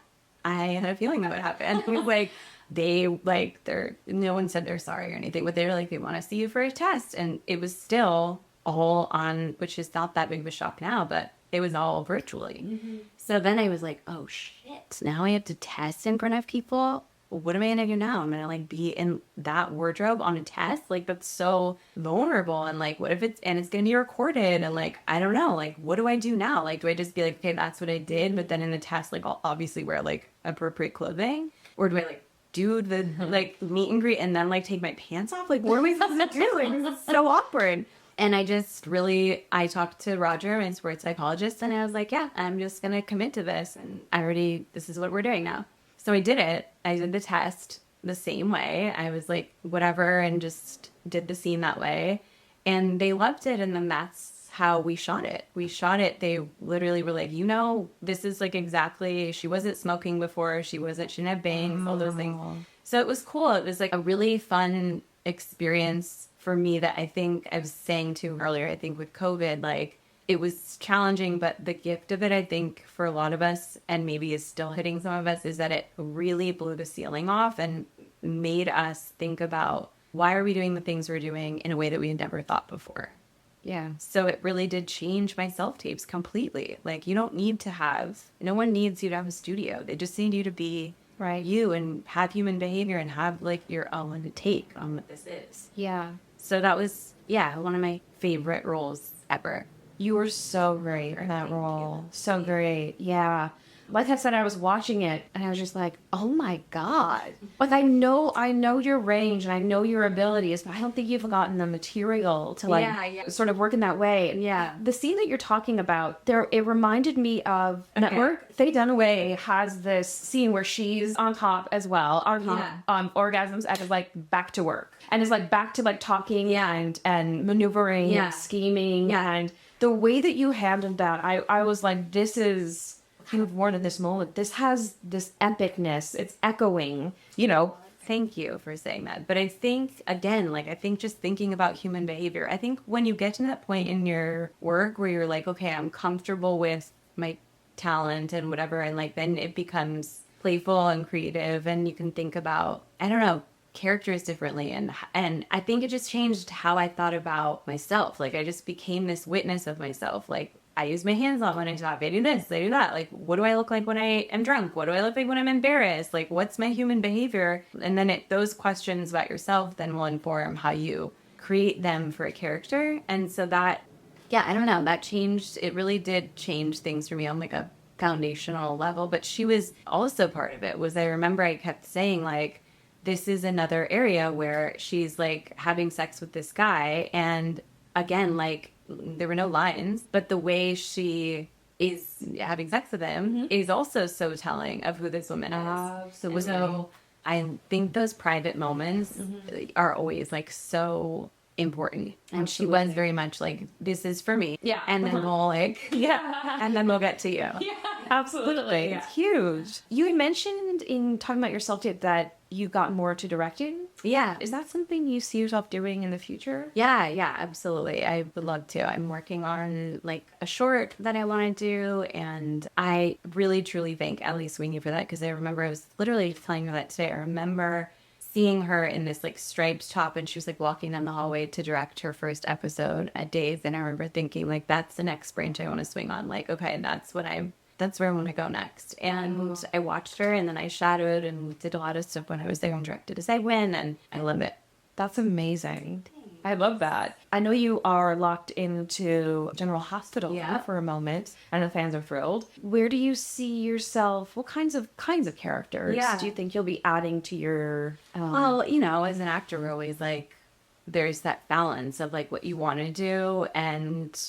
I had a feeling that would happen. He was like, no one said they're sorry or anything, but they were like, they want to see you for a test. And it was still all on, which is not that big of a shock now, but it was all virtually. Mm-hmm. So then I was like, oh shit, now I have to test in front of people. What am I going to do now? I'm going to like be in that wardrobe on a test. Like that's so vulnerable. And like, what if it's going to be recorded? And like, I don't know, like, what do I do now? Like, do I just be like, okay, that's what I did. But then in the test, like I'll obviously wear like appropriate clothing, or do I like do the like meet and greet and then like take my pants off? Like what am I supposed to do? Like this is so awkward. And I talked to Roger, my sports psychologist, and I was like, yeah, I'm just gonna commit to this, and this is what we're doing now. So I did it. I did the test the same way. I was like whatever and just did the scene that way, and they loved it. And then that's how we shot it. They literally were like, you know, this is like exactly, she wasn't smoking before, she didn't have bangs, all those things. So it was cool. It was like a really fun experience for me that I think I was saying to earlier, I think with COVID, like it was challenging, but the gift of it, I think for a lot of us, and maybe is still hitting some of us, is that it really blew the ceiling off and made us think about why are we doing the things we're doing in a way that we had never thought before. Yeah. So it really did change my self-tapes completely. Like, no one needs you to have a studio. They just need you to be you and have human behavior and have, like, your own take on what this is. Yeah. So that was, one of my favorite roles ever. You were so great in that role. So great. Yeah. Like I said, I was watching it and I was just like, oh my God. Like I know your range and I know your abilities, but I don't think you've gotten the material to sort of work in that way. And the scene that you're talking about, it reminded me of Network. Faye Dunaway has this scene where she's on top as well, orgasms and is like back to work. And is like back to like talking and maneuvering and scheming. And the way that you handled that, I was like, this is... you've worn in this moment. This has this epicness. It's echoing, Thank you for saying that. But I think, again, just thinking about human behavior, I think when you get to that point in your work where you're like, okay, I'm comfortable with my talent and whatever, and like, then it becomes playful and creative and you can think about, I don't know, characters differently. And I think it just changed how I thought about myself. Like, I just became this witness of myself. Like, I use my hands a lot when I talk. I do this, I do that. Like, what do I look like when I am drunk? What do I look like when I'm embarrassed? Like, what's my human behavior? And then those questions about yourself then will inform how you create them for a character. And so that, I don't know, that changed. It really did change things for me on like a foundational level. But she was also part of it. I remember I kept saying like, this is another area where she's like having sex with this guy. And again, like, there were no lines, but the way she is having sex with him is also so telling of who this woman is. Absolutely. So I think those private moments are always like so important. And she was very much like, this is for me. Yeah. And then we'll and then we'll get to you. Yeah, absolutely. Yeah. It's huge. You had mentioned in talking about your self-tape that you got more to directing. Yeah. Is that something you see yourself doing in the future? Yeah, absolutely. I would love to. I'm working on like a short that I want to do. And I really, truly thank Ellie Sweeney for that. Because I remember I was literally telling her that today. I remember seeing her in this like striped top and she was like walking down the hallway to direct her first episode at Days. And I remember thinking like, that's the next branch I want to swing on. Like, okay, that's where I want to go next. And I watched her and then I shadowed and did a lot of stuff when I was there and directed a segment and I love it. That's amazing. Thanks. I love that. I know you are locked into General Hospital Yeah. for a moment, and the fans are thrilled. Where do you see yourself? What kinds of characters Yeah. do you think you'll be adding to your? Well, as an actor, we're always like, there's that balance of like what you want to do and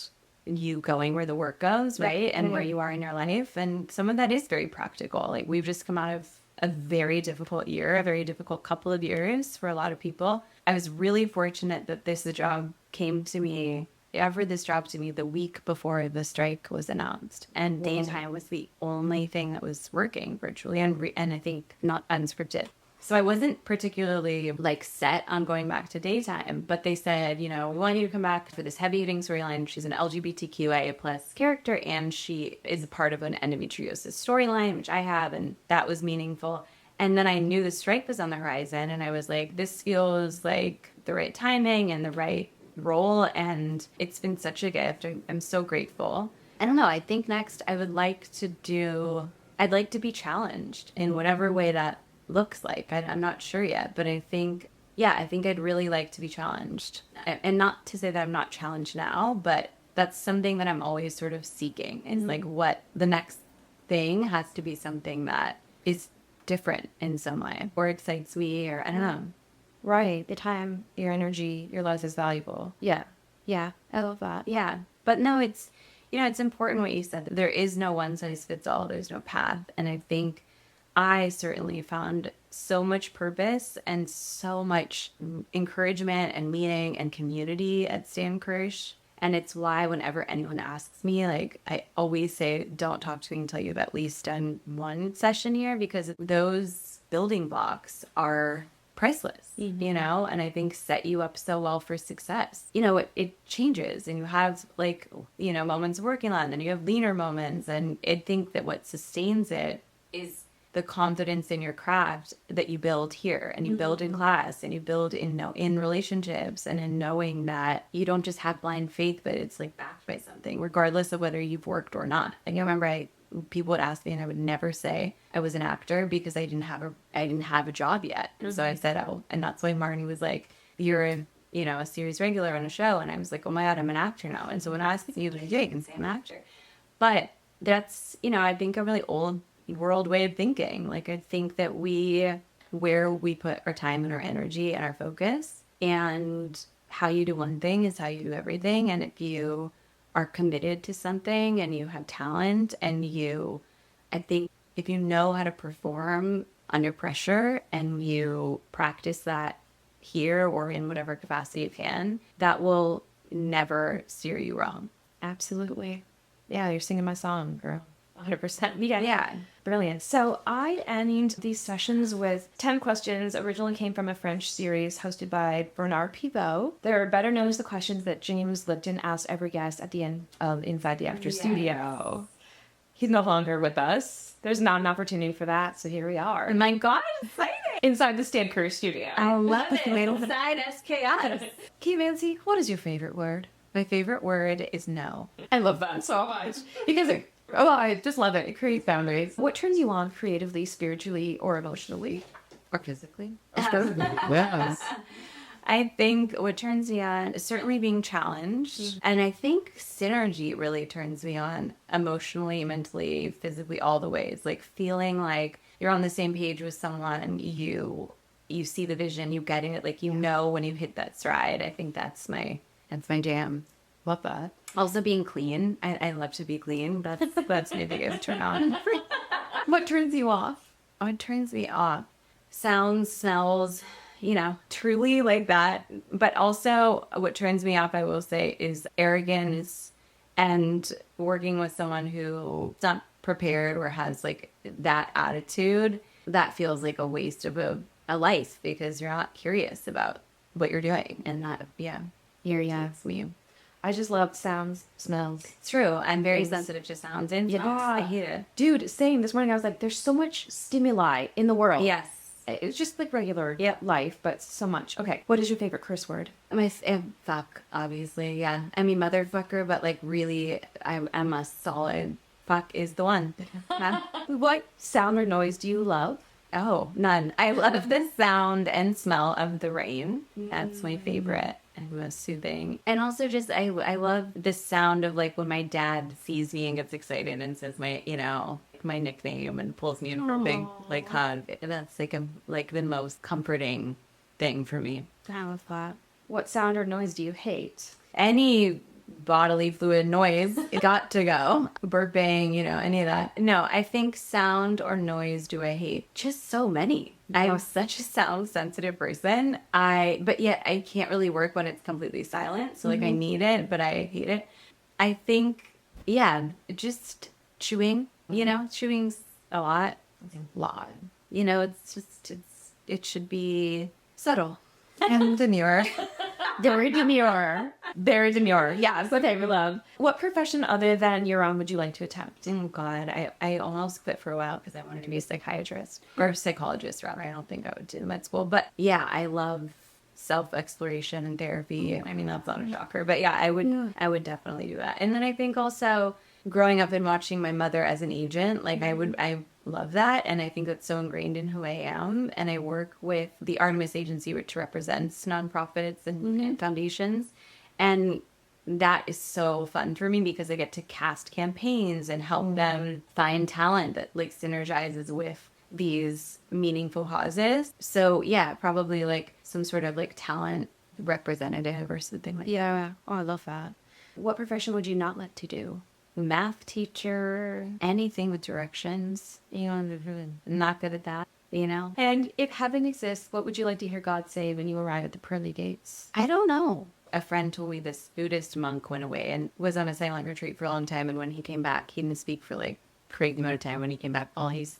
you going where the work goes, right? And where you are in your life. And some of that is very practical. Like we've just come out of a very difficult year, a very difficult couple of years for a lot of people. I was really fortunate that this job came to me, offered this job to me the week before the strike was announced. And daytime was the only thing that was working virtually and I think not unscripted. So I wasn't particularly like set on going back to daytime, but they said, we want you to come back for this heavy hitting storyline. She's an LGBTQIA plus character and she is a part of an endometriosis storyline, which I have, and that was meaningful. And then I knew the strike was on the horizon and I was like, this feels like the right timing and the right role. And it's been such a gift. I'm so grateful. I don't know. I think next I'd like to be challenged in whatever way that looks like. I'm not sure yet, but I think I'd really like to be challenged. And not to say that I'm not challenged now, but that's something that I'm always sort of seeking. It's like what the next thing has to be something that is different in some way or excites me or I don't know. Right. The time, your energy, your life is valuable. Yeah. Yeah. I love that. Yeah. But no, it's important what you said. There is no one size fits all. There's no path. And I think I certainly found so much purpose and so much encouragement and meaning and community at Stan Kirsch. And it's why whenever anyone asks me, like, I always say, don't talk to me until you've at least done one session here, because those building blocks are priceless, and I think set you up so well for success. It changes and you have moments of working on, and you have leaner moments. And I think that what sustains it is the confidence in your craft that you build here and you build in class and you build in relationships and in knowing that you don't just have blind faith, but it's like backed by something, regardless of whether you've worked or not. Like I remember people would ask me and I would never say I was an actor because I didn't have a job yet. So I said, oh, and that's why Marnie was like, you're a series regular on a show. And I was like, oh my God, I'm an actor now. And so when I ask you, what do you do? You can say I'm an actor. But that's, I think a really old world way of thinking. Like I think that where we put our time and our energy and our focus, and how you do one thing is how you do everything. And if you are committed to something and you have talent and I think if you know how to perform under pressure and you practice that here or in whatever capacity you can, that will never steer you wrong. Absolutely. Yeah, you're singing my song, girl. 100%. Yeah. Brilliant. So I end these sessions with 10 questions. Originally came from a French series hosted by Bernard Pivot. They're better known as the questions that James Lipton asked every guest at the end of Inside the Actors Studio. He's no longer with us. There's not an opportunity for that, so here we are. Oh my God, exciting! Inside the Stan Kirsch Studio. I love it. Inside SKS. Kate Mansi, what is your favorite word? My favorite word is no. I love that so much. Because I just love it. It creates boundaries. What turns you on creatively, spiritually, or emotionally? Or physically? Yes. I think what turns me on is certainly being challenged. And I think synergy really turns me on emotionally, mentally, physically, all the ways. Like feeling like you're on the same page with someone and you see the vision, you get it, like when you hit that stride. I think that's my jam. Love that. Also being clean. I love to be clean. That's my biggest turn on. What turns you off? What turns me off? Sounds, smells, truly like that. But also what turns me off, I will say, is arrogance and working with someone who's not prepared or has like that attitude. That feels like a waste of a life because you're not curious about what you're doing. And that, It's me. I just love sounds, smells. It's true. I'm very sensitive to sounds and smells. I hate it. Dude, same. This morning I was like, there's so much stimuli in the world. Yes. It's just like regular life, but so much. Okay. What is your favorite curse word? Fuck, obviously. Yeah. I mean, motherfucker, but like really, I'm a solid fuck is the one. What sound or noise do you love? Oh, none. I love the sound and smell of the rain. That's my favorite. most soothing. And also just, I love the sound of like when my dad sees me and gets excited and says my nickname and pulls me in for a big like hug. That's like the most comforting thing for me. I love that. What sound or noise do you hate? Any bodily fluid noise, it got to go. Burping, any of that. No, I think sound or noise do I hate? Just so many. I'm such a sound sensitive person. But yet I can't really work when it's completely silent. So like I need it, but I hate it. I think, yeah, just chewing, chewing's a lot. It should be subtle and demure. Very demure. Very demure. Yeah, that's what I love. What profession other than your own would you like to attempt? Oh, God. I almost quit for a while because I wanted to be a psychiatrist or a psychologist, rather. I don't think I would do med school. But yeah, I love self-exploration and therapy. I mean, that's not a shocker. But yeah, I would definitely do that. And then I think also growing up and watching my mother as an agent, like I love that. And I think that's so ingrained in who I am. And I work with the Artemis Agency, which represents nonprofits and foundations. And that is so fun for me because I get to cast campaigns and help them find talent that like synergizes with these meaningful causes. So yeah, probably like some sort of like talent representative or something like that. Yeah. Oh, I love that. What profession would you not like to do? Math teacher, anything with directions, not good at that, And if heaven exists, what would you like to hear God say when you arrive at the pearly gates? I don't know. A friend told me this Buddhist monk went away and was on a silent retreat for a long time. And when he came back, he didn't speak for like crazy amount of time. When he came back,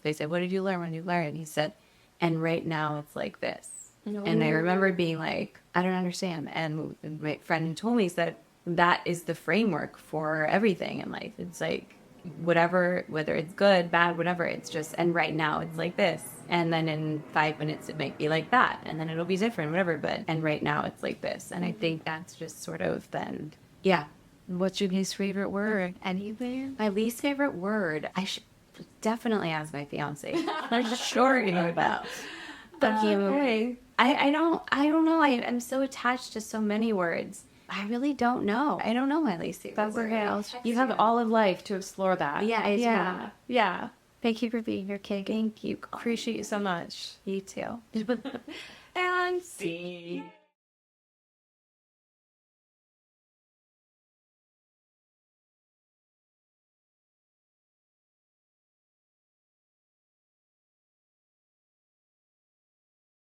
they said, "What did you learn when you learned?" And he said, "And right now it's like this." No. And I remember being like, I don't understand. And my friend who told me said, that is the framework for everything in life. It's like whatever, whether it's good, bad, whatever, it's just, and right now it's like this. And then in 5 minutes it might be like that. And then it'll be different, whatever. And right now it's like this. And I think that's just sort of then, yeah. What's your least favorite word? Anything? My least favorite word, I should definitely ask my fiance. I'm sure you know about. But I don't know. I'm so attached to so many words. I really don't know. I don't know my least favorite. That's okay. You have all of life to explore that. Yeah. Thank you for being here, Kate. Thank you. Appreciate you so much. You too. And see.